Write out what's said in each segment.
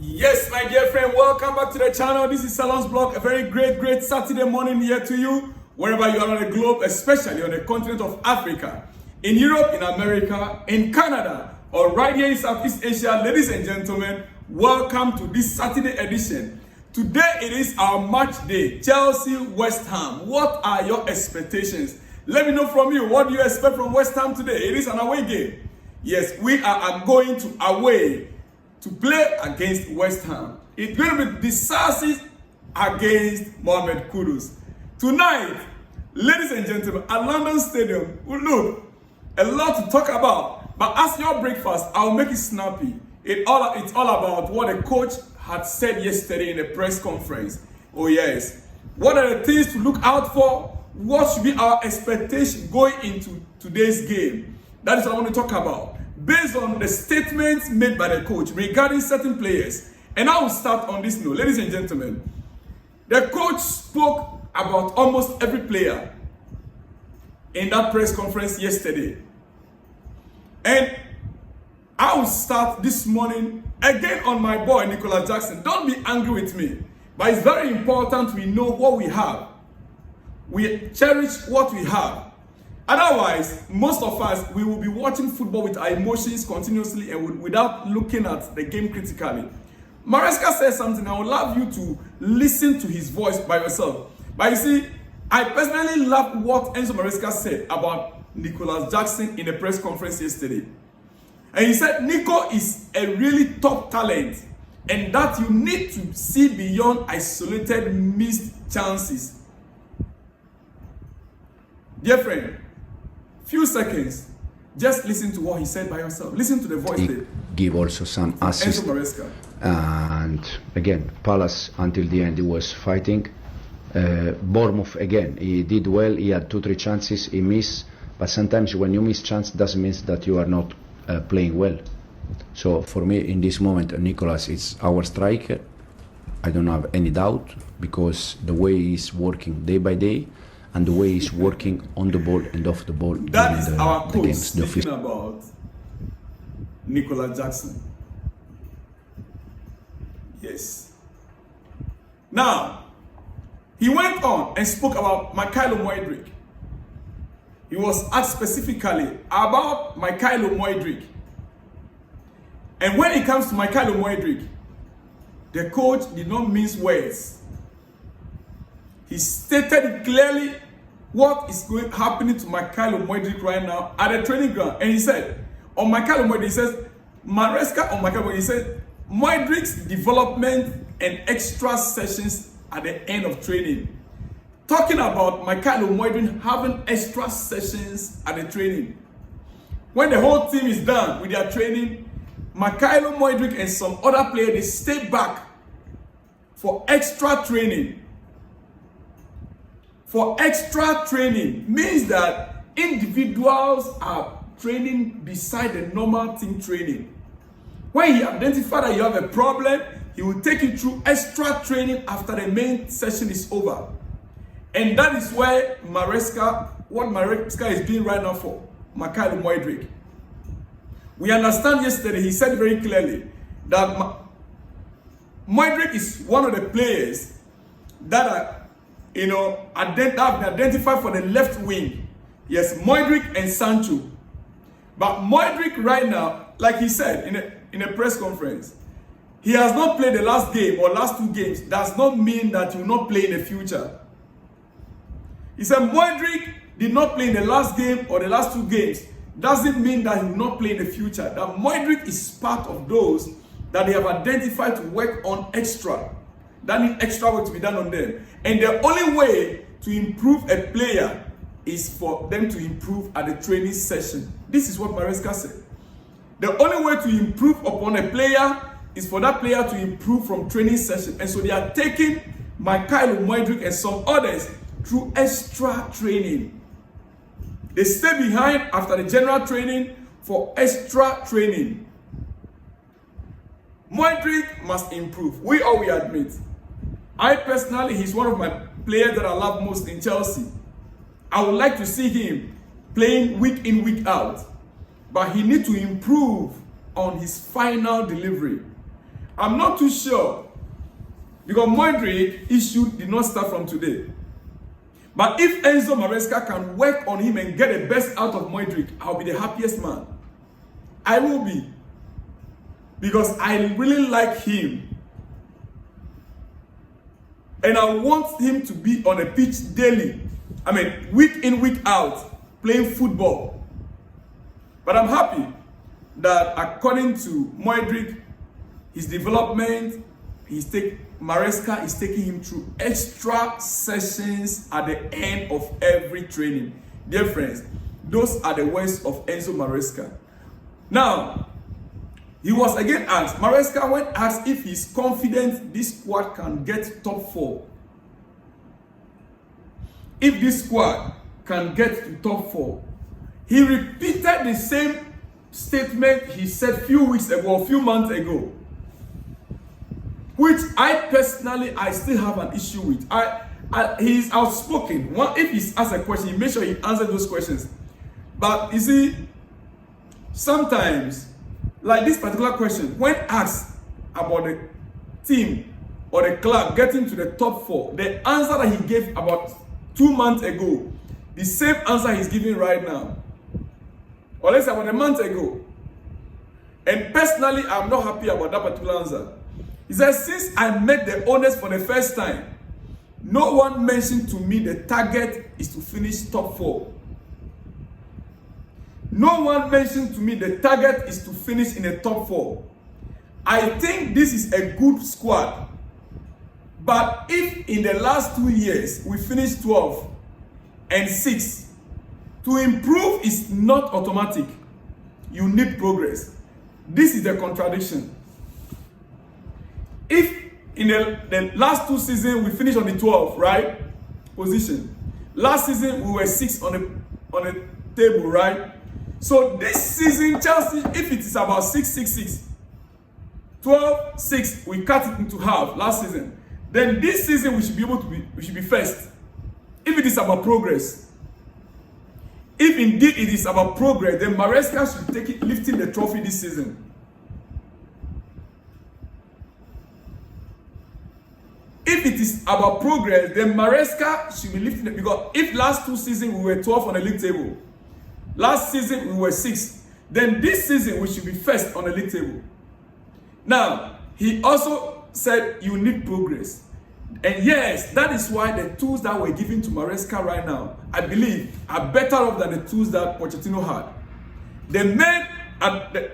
Yes, my dear friend, welcome back to the channel. This is Salon's Blog. A very great Saturday morning here to you, wherever you are on the globe, especially on the continent of Africa, in Europe, in America, in Canada, or right here in Southeast Asia. Ladies and gentlemen, welcome to this Saturday edition. Today it is our match day, Chelsea-West Ham. What are your expectations? Let me know from you, what do you expect from West Ham today? It is an away game. Yes, we are going to away to play against West Ham. It's going to be decisive against Mohamed Kudus. Tonight, ladies and gentlemen, at London Stadium, look, a lot to talk about. But as your breakfast, I'll make it snappy. It's all about what the coach had said yesterday in a press conference. Oh yes. What are the things to look out for? What should be our expectation going into today's game? That is what I want to talk about, based on the statements made by the coach regarding certain players. And I will start on this note. Ladies and gentlemen, the coach spoke about almost every player in that press conference yesterday. And I will start this morning again on my boy, Nicholas Jackson. Don't be angry with me, but it's very important we know what we have. We cherish what we have. Otherwise, most of us, we will be watching football with our emotions continuously and without looking at the game critically. Maresca says something. I would love you to listen to his voice by yourself. But you see, I personally love what Enzo Maresca said about Nicholas Jackson in the press conference yesterday. And he said, Nico is a really top talent and that you need to see beyond isolated missed chances. Dear friend, few seconds, just listen to what he said by yourself. Listen to the voice there. Give also some assists. And again, Palace until the end he was fighting. Bournemouth again, he did well. He had 2-3 chances, he missed. But sometimes when you miss chance, doesn't mean that you are not playing well. So for me, in this moment, Nicolas is our striker. I don't have any doubt because the way he's working day by day, and the way he's working on the ball and off the ball. That is our coach speaking about Nicholas Jackson. Yes. Now, he went on and spoke about Mykhailo Mudryk. He was asked specifically about Mykhailo Mudryk. And when it comes to Mykhailo Mudryk, the coach did not mince words. He stated clearly what is happening to Mykhailo Mudryk right now at the training ground. And he said, on Mykhailo Mudryk, he says, Maresca on Mykhailo Mudryk, he said, Mudryk's development and extra sessions at the end of training. Talking about Mykhailo Mudryk having extra sessions at the training. When the whole team is done with their training, Mykhailo Mudryk and some other players, they stay back for extra training. For extra training means that individuals are training beside the normal team training. When he identifies that you have a problem, he will take you through extra training after the main session is over. And that is where what Maresca is doing right now for Mykhailo Mudryk. We understand yesterday, he said very clearly that Mudryk is one of the players that are have been identified for the left wing. Yes, Mudryk and Sancho. But Mudryk right now, like he said in a press conference, he has not played the last game or last 2 games. Does not mean that he will not play in the future. He said Mudryk did not play in the last game or the last 2 games. Doesn't mean that he will not play in the future. That Mudryk is part of those that they have identified to work on extra. That need extra work to be done on them. And the only way to improve a player is for them to improve at the training session. This is what Maresca said. The only way to improve upon a player is for that player to improve from training session. And so they are taking Mykhailo Mudryk and some others through extra training. They stay behind after the general training for extra training. Mudryk must improve. We admit. I personally, he's one of my players that I love most in Chelsea. I would like to see him playing week in, week out. But he needs to improve on his final delivery. I'm not too sure because Mudryk issue did not start from today. But if Enzo Maresca can work on him and get the best out of Mudryk, I'll be the happiest man. I will be. Because I really like him. And I want him to be on the pitch daily. I mean, week in, week out, playing football. But I'm happy that according to Mudryk, his development, Maresca is taking him through extra sessions at the end of every training. Dear friends, those are the words of Enzo Maresca. Now, he was again asked, Maresca when asked if he's confident this squad can get top 4. If this squad can get to top 4, he repeated the same statement he said a few months ago, which I still have an issue with. He's outspoken. If he's asked a question, he makes sure he answers those questions. But you see, sometimes, like this particular question, when asked about the team or the club getting to the top 4, the answer that he gave about 2 months ago, the same answer he's giving right now, or let's say about a month ago. And personally, I'm not happy about that particular answer. He says, since I met the owners for the first time, no one mentioned to me the target is to finish top 4. No one mentioned to me the target is to finish in the top 4. I think this is a good squad. But if in the last 2 years we finished 12 and 6, to improve is not automatic. You need progress. This is the contradiction. If in the last 2 seasons we finished on the 12th, right, position. Last season we were 6 on the table, right? So this season, Chelsea, if it is about 6-6-6, 12-6, we cut it into half last season. Then this season we should be first. If it is about progress, if indeed it is about progress, then Maresca should take it, lifting the trophy this season. If it is about progress, then Maresca should be lifting it, because if last 2 seasons we were 12 on the league table, last season we were 6, then this season we should be first on the league table. Now, he also said you need progress. And yes, that is why the tools that we're giving to Maresca right now, I believe, are better off than the tools that Pochettino had. The men at the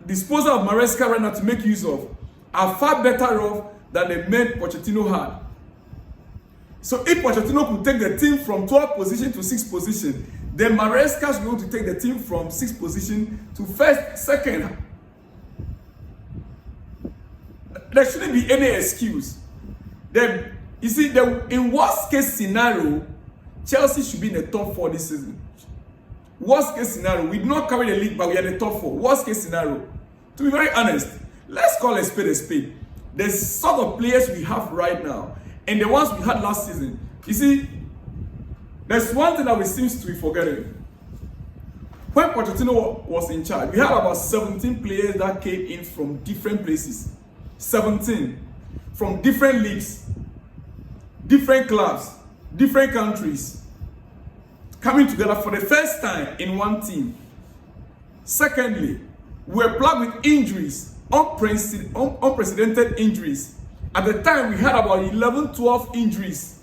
disposal of Maresca right now to make use of are far better off than the men Pochettino had. So if Pochettino could take the team from 12th position to 6th position, then Maresca is going to take the team from 6th position to first, second. There shouldn't be any excuse. Then, you see, in worst case scenario, Chelsea should be in the top 4 this season. Worst case scenario, we do not carry the league, but we are in the top 4. Worst case scenario. To be very honest, let's call a spade a spade. The sort of players we have right now and the ones we had last season. You see, there's one thing that we seem to be forgetting. When Pochettino was in charge, we had about 17 players that came in from different places. 17. From different leagues, different clubs, different countries, coming together for the first time in one team. Secondly, we were plagued with injuries, unprecedented injuries. At the time, we had about 11-12 injuries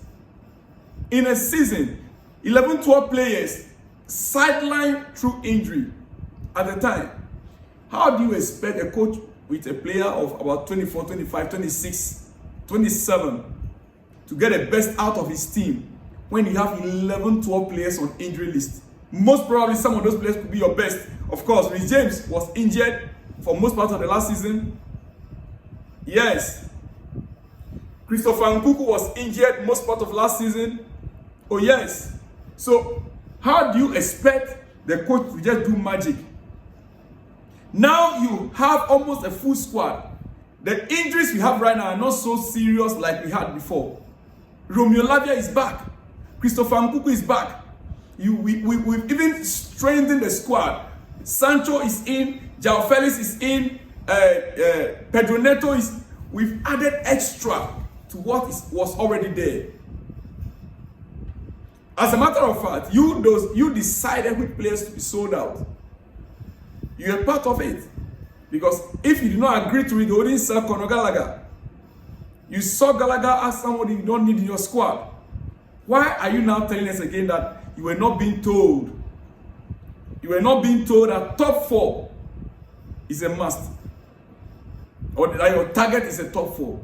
in a season. 11-12 players sidelined through injury at the time. How do you expect a coach with a player of about 24, 25, 26, 27 to get the best out of his team when you have 11-12 players on injury list? Most probably some of those players could be your best. Of course, Rhys James was injured for most part of the last season. Yes. Christopher Nkunku was injured most part of last season. Oh yes. So how do you expect the coach to just do magic? Now you have almost a full squad. The injuries we have right now are not so serious like we had before. Romeo Lavia is back. Christopher Nkunku is back. We've even strengthened the squad. Sancho is in. João Felix is in. Pedro Neto we've added extra to what was already there. As a matter of fact, you decided which players to be sold out. You are part of it. Because if you did not agree to it, you wouldn't sell Conor Gallagher. You saw Gallagher as somebody you don't need in your squad. Why are you now telling us again that you were not being told? You were not being told that top 4 is a must. Or that your target is a top 4.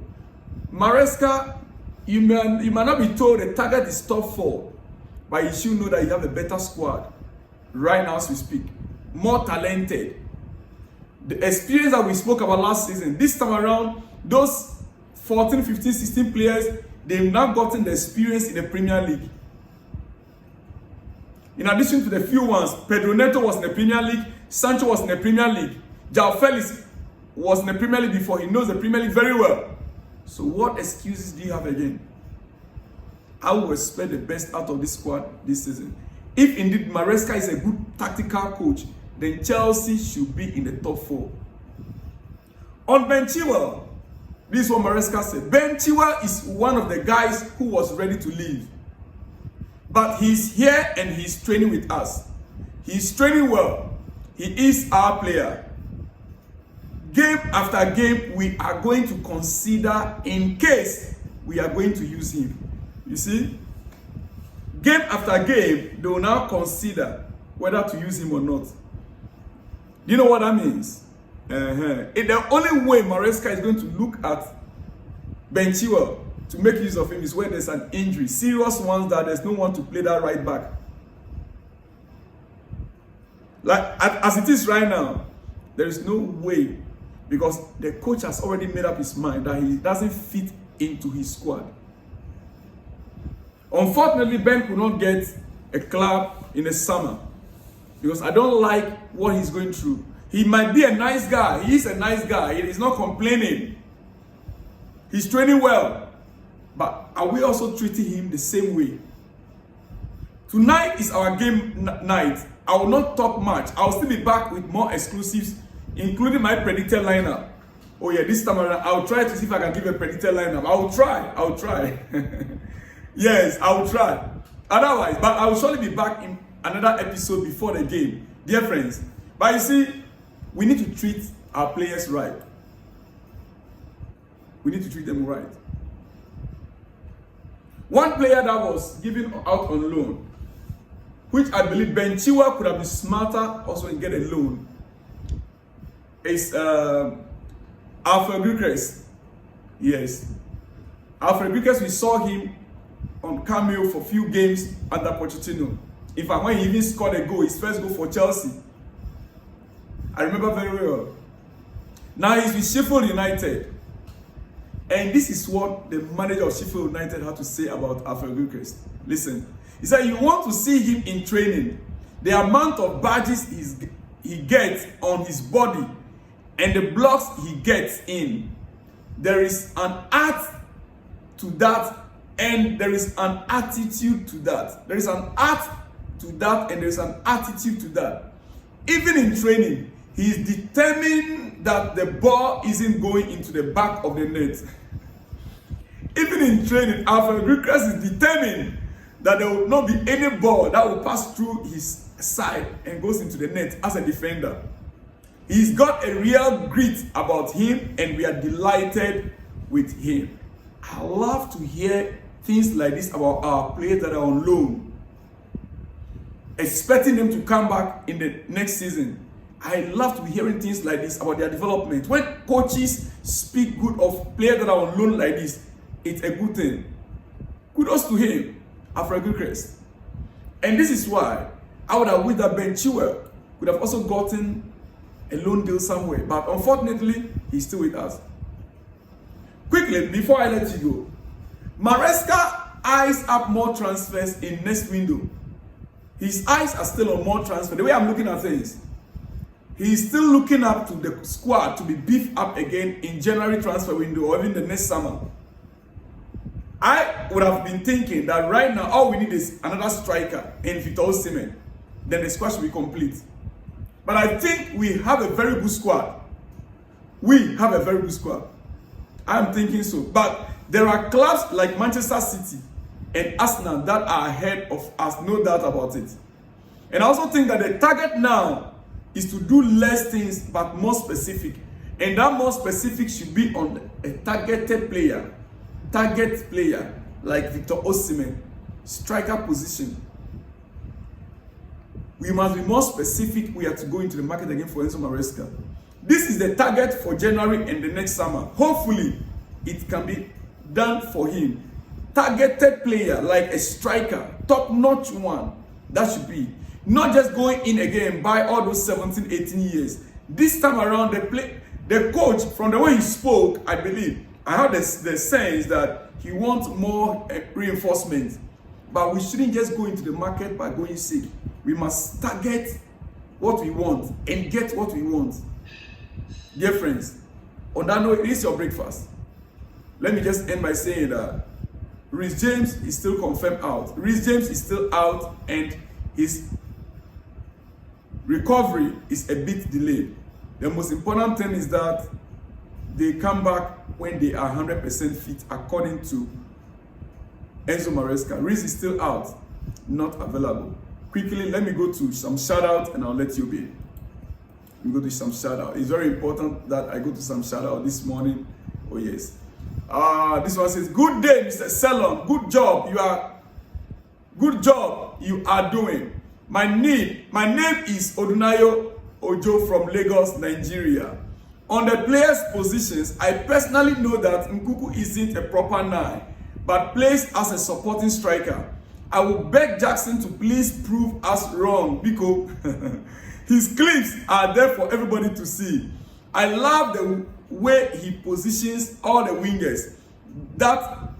Maresca, you might not be told the target is top 4. But you should know that you have a better squad right now as we speak. More talented. The experience that we spoke about last season, this time around, those 14, 15, 16 players, they've now gotten the experience in the Premier League. In addition to the few ones, Pedro Neto was in the Premier League, Sancho was in the Premier League, João Felix was in the Premier League before. He knows the Premier League very well. So what excuses do you have again? I will expect the best out of this squad this season. If indeed Maresca is a good tactical coach, then Chelsea should be in the top 4. On Ben Chilwell, this is what Maresca said. Ben Chilwell is one of the guys who was ready to leave. But he's here and he's training with us. He's training well. He is our player. Game after game, we are going to consider in case we are going to use him. You see? Game after game, they will now consider whether to use him or not. Do you know what that means? The only way Maresca is going to look at Ben Chilwell to make use of him is when there's an injury, serious ones that there's no one to play that right back. Like as it is right now, there is no way, because the coach has already made up his mind that he doesn't fit into his squad. Unfortunately, Ben could not get a club in the summer because I don't like what he's going through. He might be a nice guy. He is a nice guy. He's not complaining. He's training well. But are we also treating him the same way? Tonight is our game night. I will not talk much. I will still be back with more exclusives, including my predicted lineup. Oh yeah, this time around, I'll try to see if I can give a predicted lineup. I will try. Yes, I will try. Otherwise, but I will surely be back in another episode before the game. Dear friends, but you see, we need to treat our players right. We need to treat them right. One player that was given out on loan, which I believe Ben Chilwell could have been smarter also in getting a loan, is Alfred Gukers. Yes. Alfred Gukers, we saw him on cameo for a few games under Pochettino. In fact, when he even scored a goal, his first goal for Chelsea, I remember very well. Now he's with Sheffield United. And this is what the manager of Sheffield United had to say about Alfred Gukers. Listen, he said, you want to see him in training, the amount of badges he gets on his body and the blocks he gets in. There is an art to that, and there is an attitude to that. There is an art to that, and there is an attitude to that. Even in training, he is determined that the ball isn't going into the back of the net. Even in training, Alfred Gukers is determined that there will not be any ball that will pass through his side and goes into the net as a defender. He's got a real grit about him, and we are delighted with him. I love to hear things like this about our players that are on loan, expecting them to come back in the next season. I love to be hearing things like this about their development. When coaches speak good of players that are on loan like this, it's a good thing. Kudos to him, Alfred Gukers. And this is why I would have wished that Ben Chilwell could have also gotten a loan deal somewhere. But unfortunately, he's still with us. Quickly, before I let you go, Maresca eyes up more transfers in next window. His eyes are still on more transfers. The way I'm looking at things, he's still looking up to the squad to be beefed up again in January transfer window or even the next summer. I would have been thinking that right now all we need is another striker in Victor Osimhen. Then the squad should be complete. But I think we have a very good squad. we have a very good squad. I'm thinking so. But there are clubs like Manchester City and Arsenal that are ahead of us, no doubt about it. And I also think that the target now is to do less things but more specific. And that more specific should be on a targeted player. Target player like Victor Osimhen, striker position. We must be more specific. We have to go into the market again for Enzo Maresca. This is the target for January and the next summer. Hopefully, it can be done for him. Targeted player like a striker, top-notch one. That should be. Not just going in again and buy all those 17, 18 years. This time around, the coach, from the way he spoke, I believe, I heard the sense that he wants more reinforcement. But we shouldn't just go into the market by going sick. We must target what we want and get what we want. Dear friends, on that note, it is your breakfast. Let me just end by saying that Reece James is still confirmed out. Reece James is still out and his recovery is a bit delayed. The most important thing is that they come back when they are 100% fit, according to Enzo Maresca. Reece is still out, not available. Quickly, let me go to some shout-out and I'll let you be. Let me go to some shout-out. It's very important that I go to some shout-out this morning. Oh yes. This one says, "Good day, Mr. Selon. Good job you are doing. My name is Odunayo Ojo from Lagos, Nigeria. On the players' positions, I personally know that Nkuku isn't a proper 9, but plays as a supporting striker. I will beg Jackson to please prove us wrong because his clips are there for everybody to see. I love the way he positions all the wingers. That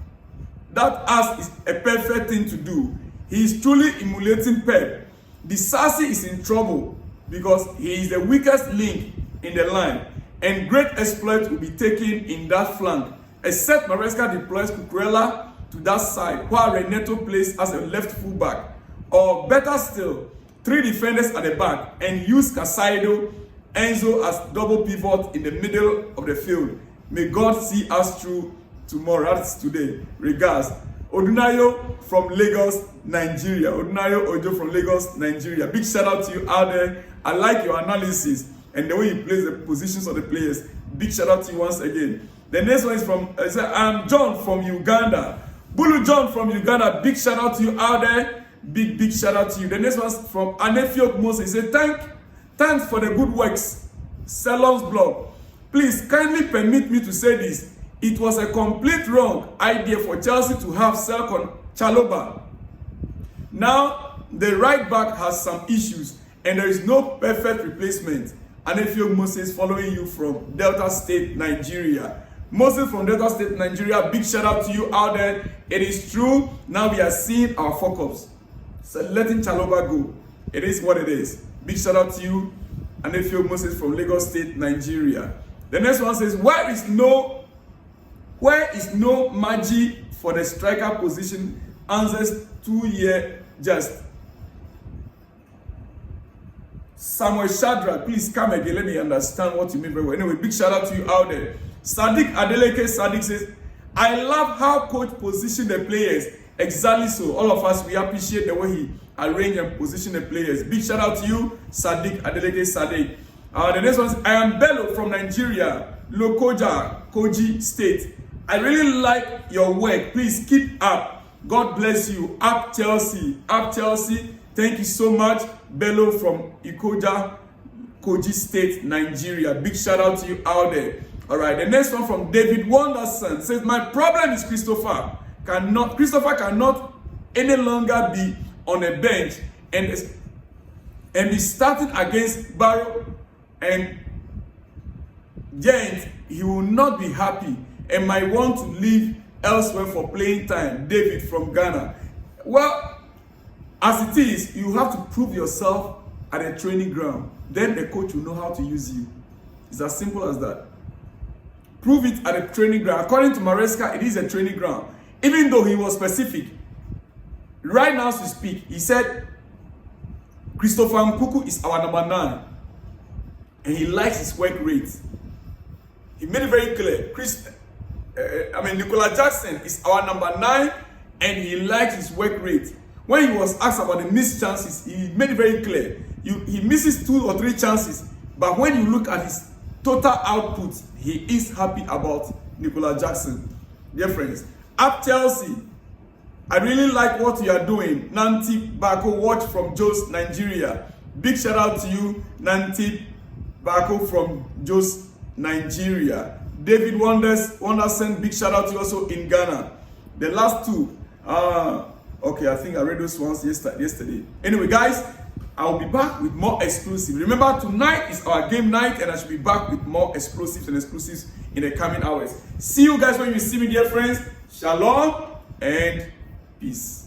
as is a perfect thing to do. He is truly emulating Pep. The Sassy is in trouble because he is the weakest link in the line, and great exploit will be taken in that flank, except Maresca deploys Cucurella to that side while Renato plays as a left fullback, or better still, 3 defenders at the back and use Casado, Enzo as double pivot in the middle of the field. May God see us through tomorrow. That's today. Regards, Odunayo from Lagos, Nigeria. Odunayo Ojo from Lagos, Nigeria. Big shout out to you out there. I like your analysis and the way you place the positions of the players. Big shout out to you once again. The next one is from I'm John from Uganda. Bulu John from Uganda. Big shout out to you out there. Big shout out to you. The next one is from Anefiok Moses. He said, Thanks for the good works, Selon's blog. Please kindly permit me to say this. It was a complete wrong idea for Chelsea to have Selkon Chalobah. Now, the right back has some issues and there is no perfect replacement. Anefiok Moses following you from Delta State, Nigeria. Moses from Delta State, Nigeria, big shout out to you out there. It is true. Now we are seeing our fuck-ups. So letting Chalobah go. It is what it is. Big shout out to you, Anefiok Moses from Lagos State, Nigeria. The next one says, where is no Maji for the striker position? Answers 2 year just. Samuel Shadrach, please come again. Let me understand what you mean very well. Anyway, big shout out to you out there. Sadiq Adeleke Sadiq says, I love how coach position the players. Exactly so. All of us, we appreciate the way he arrange and position the players. Big shout out to you, Sadiq Adeleke Sadiq. The next one is, I am Bello from Nigeria, Lokoja, Koji State. I really like your work. Please keep up. God bless you. Up Chelsea. Up Chelsea. Thank you so much. Bello from Ikoja, Koji State, Nigeria. Big shout out to you out there. All right. The next one from David Wonderson says, my problem is Christopher cannot any longer be on a bench and be starting against Barrow and Gent. He will not be happy and might want to leave elsewhere for playing time. David from Ghana. Well, as it is, you have to prove yourself at a training ground. Then the coach will know how to use you. It's as simple as that. Prove it at a training ground. According to Maresca, it is a training ground. Even though he was specific. Right now as we speak, he said, Christopher Nkuku is our number 9. And he likes his work rate. he made it very clear. Nicola Jackson is our number 9, and he likes his work rate. When he was asked about the missed chances, he made it very clear. He misses 2 or 3 chances, but when you look at his total output, he is happy about Nicola Jackson. Dear friends, up Chelsea, I really like what you are doing. Nanti Bako watch from Jos, Nigeria. Big shout out to you, Nanti Bako from Jos, Nigeria. David Wonderson, big shout out to you also in Ghana. The last 2, okay, I think I read those ones yesterday. Anyway, guys, I'll be back with more exclusive. Remember, tonight is our game night, and I should be back with more explosives and exclusives in the coming hours. See you guys when you see me, dear friends. Shalom and peace.